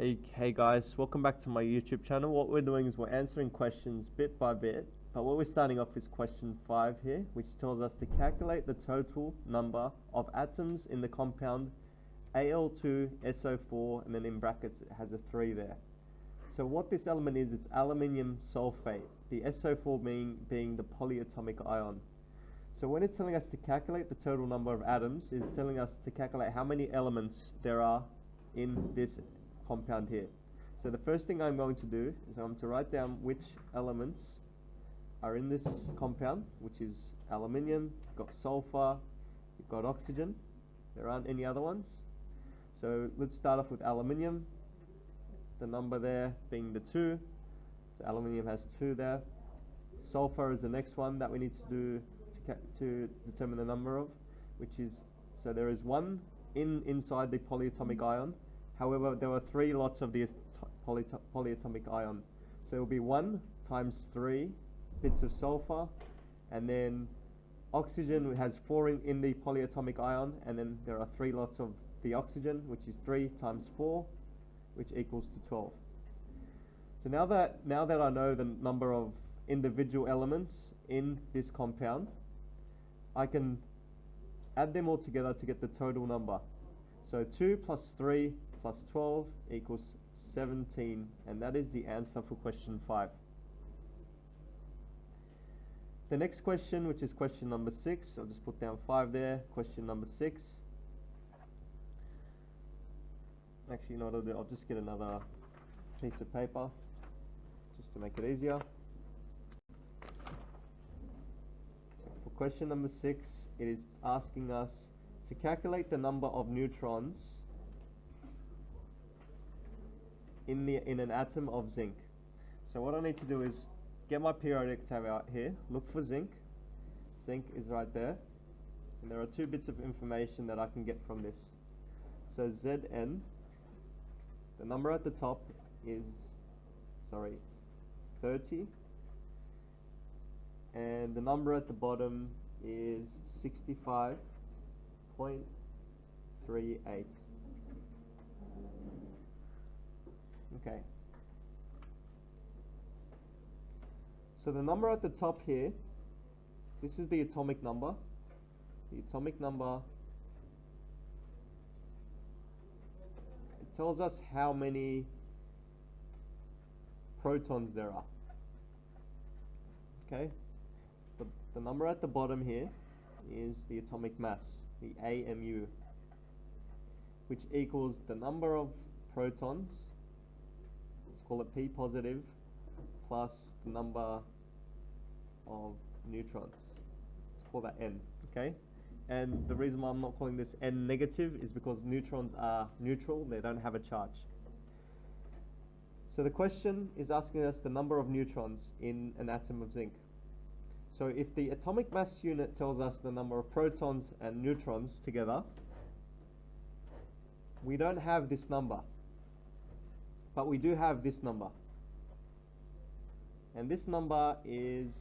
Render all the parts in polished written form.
Hey guys, welcome back to my YouTube channel. What we're doing is we're answering questions bit by bit, but what we're starting off is question 5 here, which tells us to calculate the total number of atoms in the compound Al2SO4, and then in brackets it has a 3 there. So what this element is, it's aluminium sulfate, the SO4 being the polyatomic ion. So when it's telling us to calculate the total number of atoms, it's telling us to calculate how many elements there are in this compound here. So the first thing I'm going to do is I'm going to write down which elements are in this compound, which is aluminium, you've got sulfur, you've got oxygen. There aren't any other ones. So let's start off with aluminium, the number there being the 2. So aluminium has 2 there. Sulfur is the next one that we need to do to determine the number of, which is, so there is 1 inside the polyatomic ion. However, there are 3 lots of the polyatomic ion. So it will be 1 times 3 bits of sulfur, and then oxygen has 4 in the polyatomic ion, and then there are 3 lots of the oxygen, which is 3 times 4, which equals to 12. So now that I know the number of individual elements in this compound, I can add them all together to get the total number. So 2 plus 3 plus 12 equals 17, and that is the answer for question 5. The next question, which is question number 6, I'll just put down 5 there. Question number 6. Actually, no, I'll just get another piece of paper just to make it easier. For question number 6, it is asking us to calculate the number of neutrons in an atom of zinc. So what I need to do is get my periodic table out here, look for zinc. Zinc is right there, and there are 2 bits of information that I can get from this. So Zn, the number at the top is 30, and the number at the bottom is 65.38. Okay. So the number at the top here, this is the atomic number. The atomic number, it tells us how many protons there are. Okay. The number at the bottom here is the atomic mass, the AMU, which equals the number of protons, let's call it P positive, plus the number of neutrons. Let's call that N, okay? And the reason why I'm not calling this N negative is because neutrons are neutral, they don't have a charge. So the question is asking us the number of neutrons in an atom of zinc. So if the atomic mass unit tells us the number of protons and neutrons together, we don't have this number, but we do have this number. And this number is,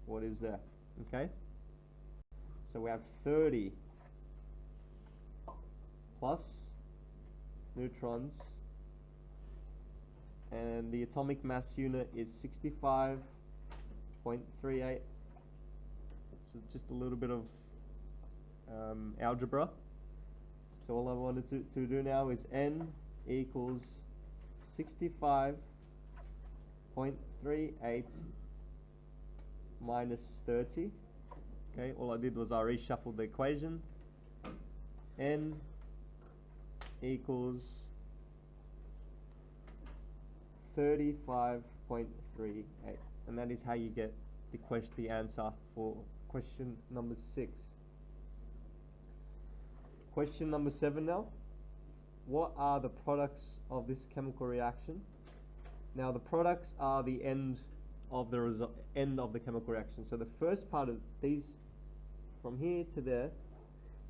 what is there? Okay? So we have 30 plus neutrons, and the atomic mass unit is 65.38. It's just a little bit of algebra. So all I wanted to do now is N equals 65.38 minus 30. Okay, all I did was I reshuffled the equation. N equals 35.38, and that is how you get the answer for question number 6. Question number 7 now. What are the products of this chemical reaction? Now the products are the end of the chemical reaction. So the first part of these, from here to there,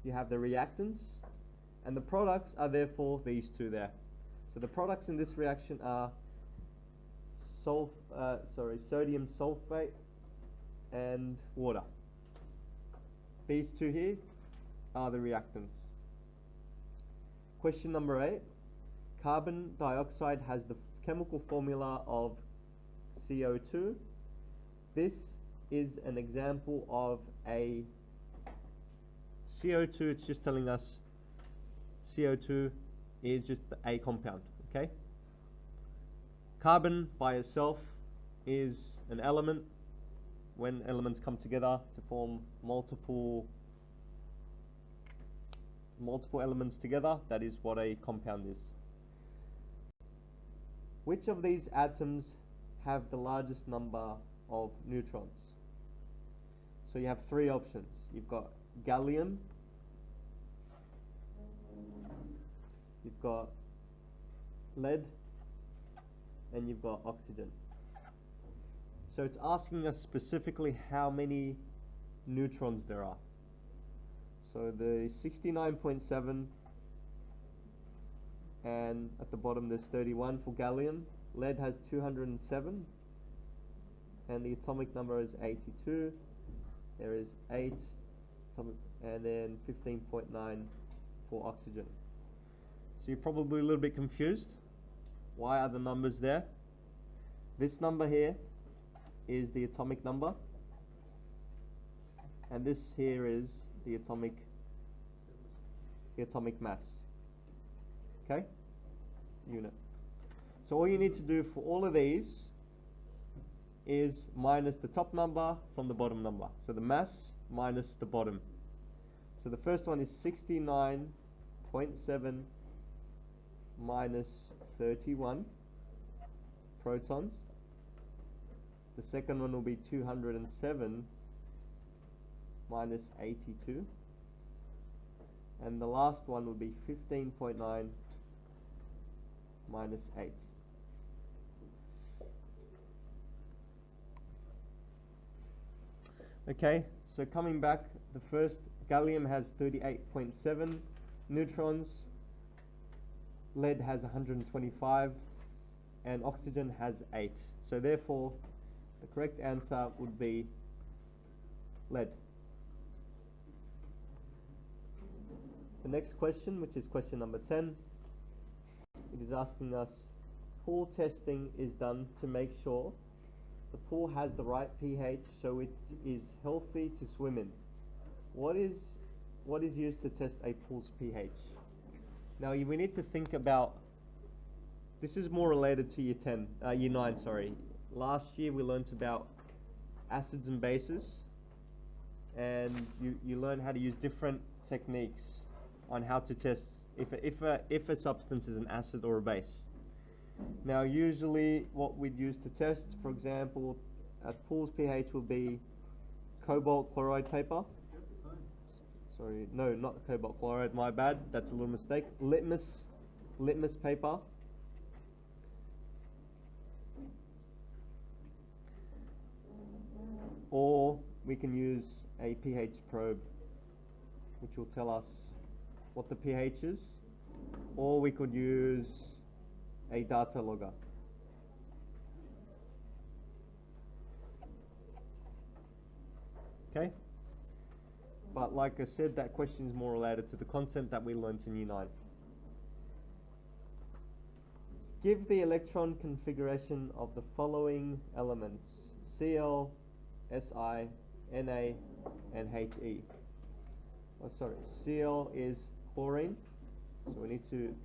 you have the reactants, and the products are therefore these 2 there. So the products in this reaction are sodium sulfate and water. These 2 here are the reactants. Question number 8. carbon dioxide has the chemical formula of CO2. This is an example of a CO2. It's just telling us CO2 is just a compound, okay? Carbon by itself is an element. When elements come together to form multiple elements together, that is what a compound is. Which of these atoms have the largest number of neutrons? So you have three options. You've got gallium, you've got lead, and you've got oxygen. So it's asking us specifically how many neutrons there are. So the 69.7, and at the bottom there's 31 for gallium. Lead has 207, and the atomic number is 82. There is 8, and then 15.9 for oxygen. So you're probably a little bit confused. Why are the numbers there? This number here is the atomic number, and this here is the atomic mass. Okay? Unit. So all you need to do for all of these is minus the top number from the bottom number. So the mass minus the bottom. So the first one is 69.7 minus 31 protons. The second one will be 207 minus 82. And the last one will be 15.9 minus 8. Okay, so coming back, the first, gallium has 38.7 neutrons, lead has 125, and oxygen has 8. So therefore, the correct answer would be lead. The next question, which is question number 10, it is asking us, pool testing is done to make sure the pool has the right pH so it is healthy to swim in. What is used to test a pool's pH? Now we need to think about, this is more related to year 9, sorry. Last year we learnt about acids and bases, and you learn how to use different techniques on how to test if a substance is an acid or a base. Now usually what we'd use to test, for example, a pool's pH will be cobalt chloride paper. Sorry, no, not cobalt chloride, my bad, that's a little mistake. Litmus paper. Or we can use a pH probe, which will tell us what the pH is, or we could use a data logger. Okay? But like I said, that question is more related to the content that we learnt in year 9. Give the electron configuration of the following elements: Cl, Si, Na, and He. Oh, sorry, Cl is chlorine, so we need to,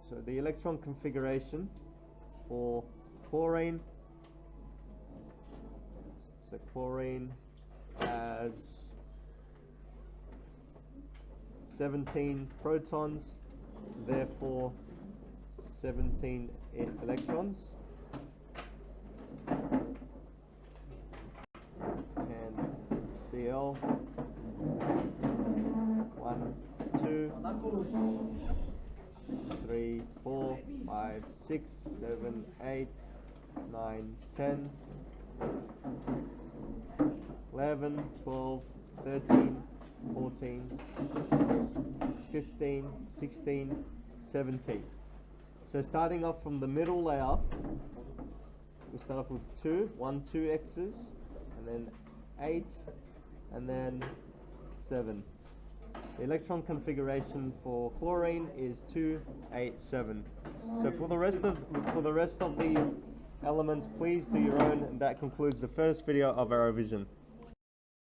so the electron configuration for chlorine, so chlorine has 17 protons, therefore 17 electrons. And Cl 1, 2, 3, 4, 5, 6, 7, 8, 9, 10, 11, 12, 13, 14, 15, 16, 17. So starting off from the middle layer, we start off with 2 X's, and then 8, and then 7. The electron configuration for chlorine is 287. So for the rest of the elements, please do your own, and that concludes the first video of our revision.